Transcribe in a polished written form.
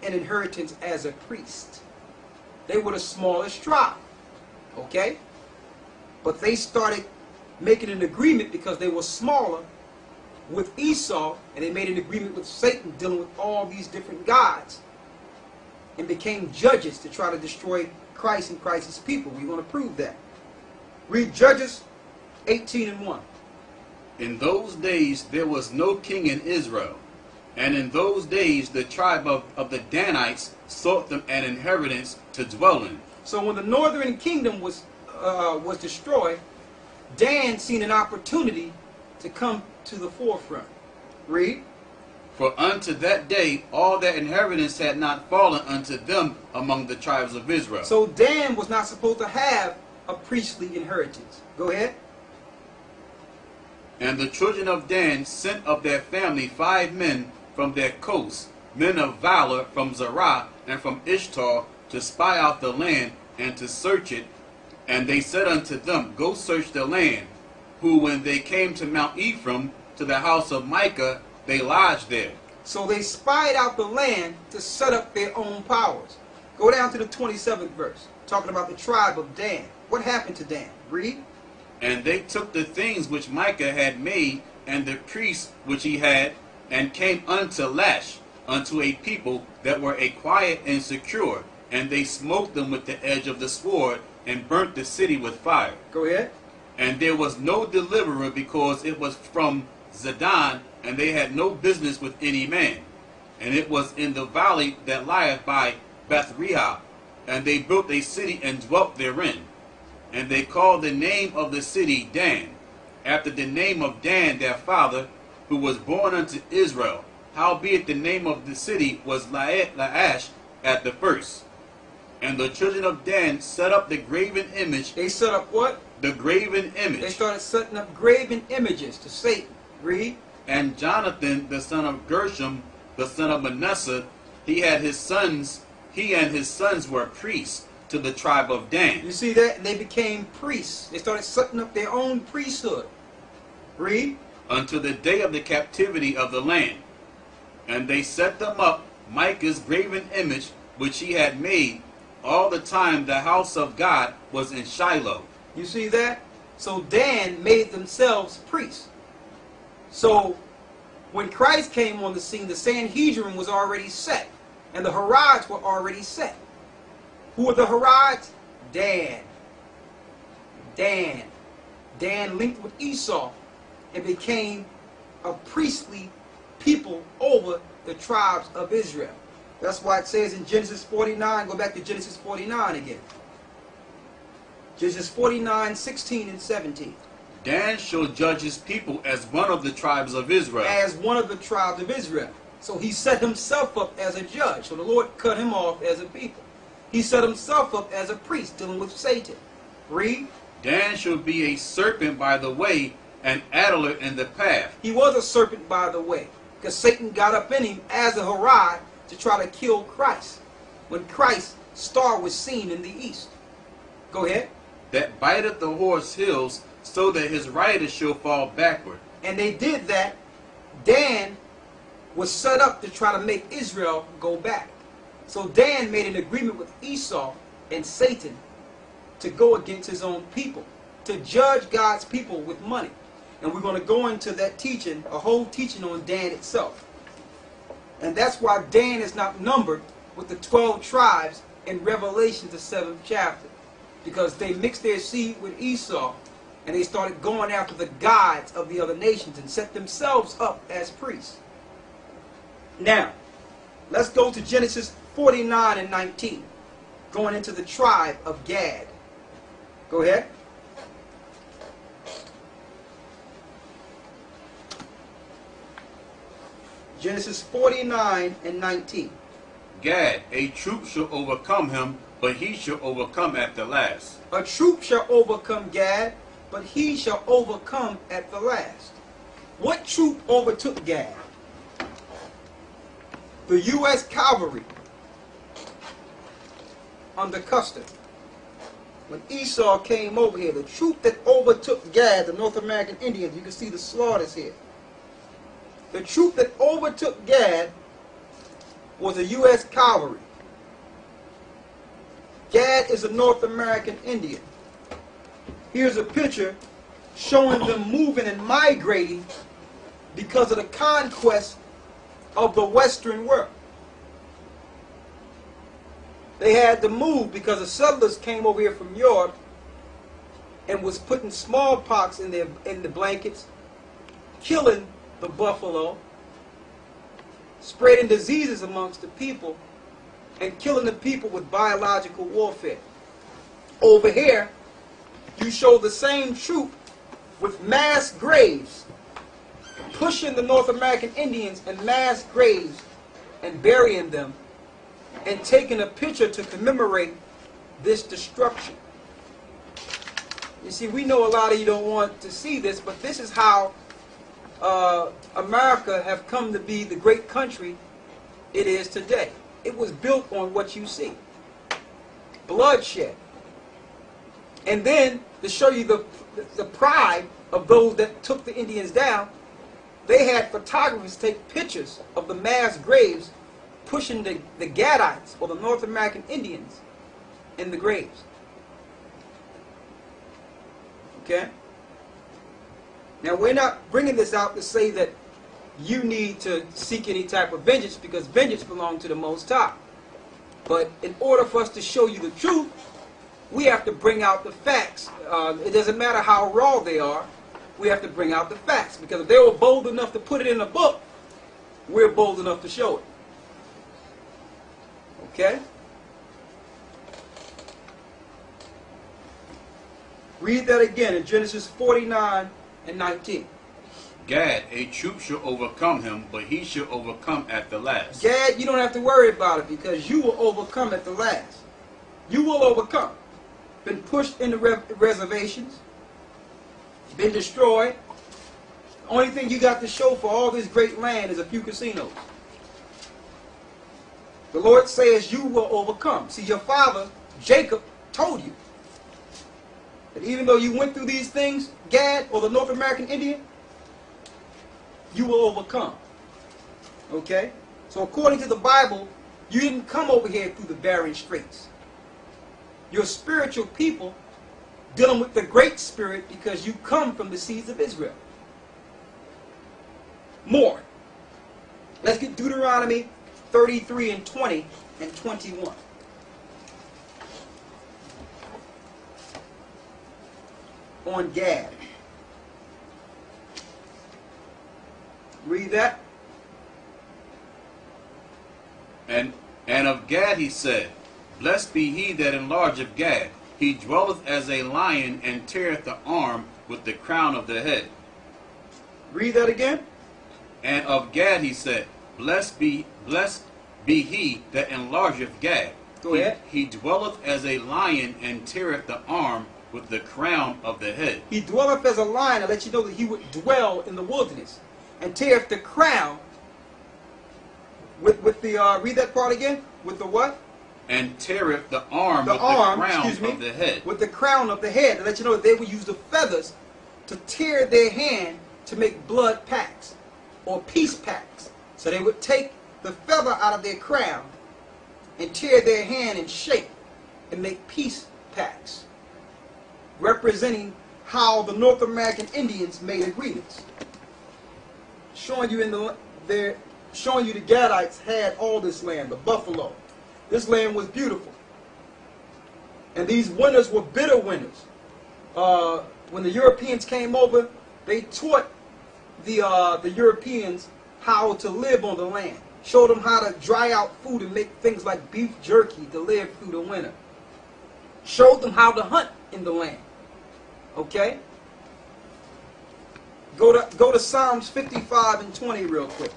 an inheritance as a priest. They were the smallest tribe. Okay? But they started making an agreement because they were smaller with Esau, and they made an agreement with Satan dealing with all these different gods, and became judges to try to destroy Christ and Christ's people. We want to prove that. Read Judges 18:1. In those days there was no king in Israel, and in those days the tribe of the Danites sought them an inheritance to dwell in. So when the northern kingdom was destroyed, Dan seen an opportunity to come to the forefront. Read. For unto that day all their inheritance had not fallen unto them among the tribes of Israel. So Dan was not supposed to have a priestly inheritance. Go ahead. And the children of Dan sent of their family 5 men from their coasts, men of valor from Zerah and from Ishtar, to spy out the land and to search it. And they said unto them, Go search the land. Who, when they came to Mount Ephraim, to the house of Micah, they lodged there. So they spied out the land to set up their own powers. Go down to the 27th verse, talking about the tribe of Dan. What happened to Dan? Read. And they took the things which Micah had made, and the priests which he had, and came unto Lash, unto a people that were a quiet and secure, and they smote them with the edge of the sword, and burnt the city with fire. Go ahead. And there was no deliverer, because it was from Zidon, and they had no business with any man. And it was in the valley that lieth by Beth-rehob, and they built a city and dwelt therein. And they called the name of the city Dan, after the name of Dan their father, who was born unto Israel. Howbeit the name of the city was Laash at the first. And the children of Dan set up the graven image. They set up what? The graven image. They started setting up graven images to Satan. Read. And Jonathan, the son of Gershom, the son of Manasseh, he and his sons were priests to the tribe of Dan. You see that? And they became priests. They started setting up their own priesthood. Read. Unto the day of the captivity of the land. And they set them up, Micah's graven image, which he had made, all the time the house of God was in Shiloh. You see that? So Dan made themselves priests. So when Christ came on the scene, the Sanhedrin was already set, and the Harads were already set. Who were the Harads? Dan. Dan linked with Esau and became a priestly people over the tribes of Israel. That's why it says in Genesis 49, go back to Genesis 49 again. Genesis 49, 16 and 17. Dan shall judge his people as one of the tribes of Israel. As one of the tribes of Israel. So he set himself up as a judge. So the Lord cut him off as a people. He set himself up as a priest dealing with Satan. Read. Dan shall be a serpent by the way, an adder in the path. He was a serpent by the way, because Satan got up in him as a Harad to try to kill Christ, when Christ's star was seen in the east. Go ahead. That biteth the horse heels, so that his rider shall fall backward. And they did that. Dan was set up to try to make Israel go back. So Dan made an agreement with Esau and Satan to go against his own people, to judge God's people with money. And we're going to go into that teaching, a whole teaching on Dan itself. And that's why Dan is not numbered with the 12 tribes in Revelation, the 7th chapter. Because they mixed their seed with Esau, and they started going after the gods of the other nations and set themselves up as priests. Now, let's go to Genesis 49 and 19, going into the tribe of Gad. Go ahead. Genesis 49 and 19. Gad, a troop shall overcome him, but he shall overcome at the last. A troop shall overcome Gad, but he shall overcome at the last. What troop overtook Gad? The U.S. cavalry under Custer. When Esau came over here, the troop that overtook Gad, the North American Indians, you can see the slaughters here. The troop that overtook Gad was a U.S. cavalry. Gad is a North American Indian. Here's a picture showing them moving and migrating because of the conquest of the Western world. They had to move because the settlers came over here from Europe and was putting smallpox in the blankets, killing the buffalo, spreading diseases amongst the people, and killing the people with biological warfare. Over here, you show the same troop with mass graves, pushing the North American Indians in mass graves and burying them, and taking a picture to commemorate this destruction. You see, we know a lot of you don't want to see this, but this is how America have come to be the great country it is today. It was built on what you see. Bloodshed. And then, to show you the pride of those that took the Indians down, they had photographers take pictures of the mass graves pushing the Gadites, or the North American Indians, in the graves. Okay? Now, we're not bringing this out to say that you need to seek any type of vengeance, because vengeance belongs to the Most High. But in order for us to show you the truth, we have to bring out the facts. It doesn't matter how raw they are. We have to bring out the facts. Because if they were bold enough to put it in a book, we're bold enough to show it. Okay? Read that again in Genesis 49 and 19. Gad, a troop shall overcome him, but he shall overcome at the last. Gad, you don't have to worry about it, because you will overcome at the last. You will overcome. Been pushed into reservations. Been destroyed. The only thing you got to show for all this great land is a few casinos. The Lord says you will overcome. See, your father, Jacob, told you that even though you went through these things, Gad, or the North American Indian, you will overcome. Okay? So according to the Bible, you didn't come over here through the barren straits. You're spiritual people dealing with the Great Spirit because you come from the seeds of Israel. More. Let's get Deuteronomy 33 and 20 and 21. On Gad. Read that. And of Gad he said, Blessed be he that enlargeth Gad. He dwelleth as a lion, and teareth the arm with the crown of the head. Read that again. And of Gad he said, Blessed be he that enlargeth Gad. Go ahead. He dwelleth as a lion, and teareth the arm with the crown of the head. He dwelleth as a lion, to let you know that he would dwell in the wilderness, and teareth the crown with the read that part again. With the what? And teareth the arm with the crown of the head. With the crown of the head, to let you know that they would use the feathers to tear their hand to make blood packs or peace packs. So they would take the feather out of their crown and tear their hand in shape and make peace packs, representing how the North American Indians made agreements. Showing you the Gadites had all this land, the buffalo. This land was beautiful. And these winters were bitter winters. When the Europeans came over, they taught the Europeans how to live on the land. Showed them how to dry out food and make things like beef jerky to live through the winter. Showed them how to hunt in the land. Okay? Go to Psalms 55 and 20 real quick.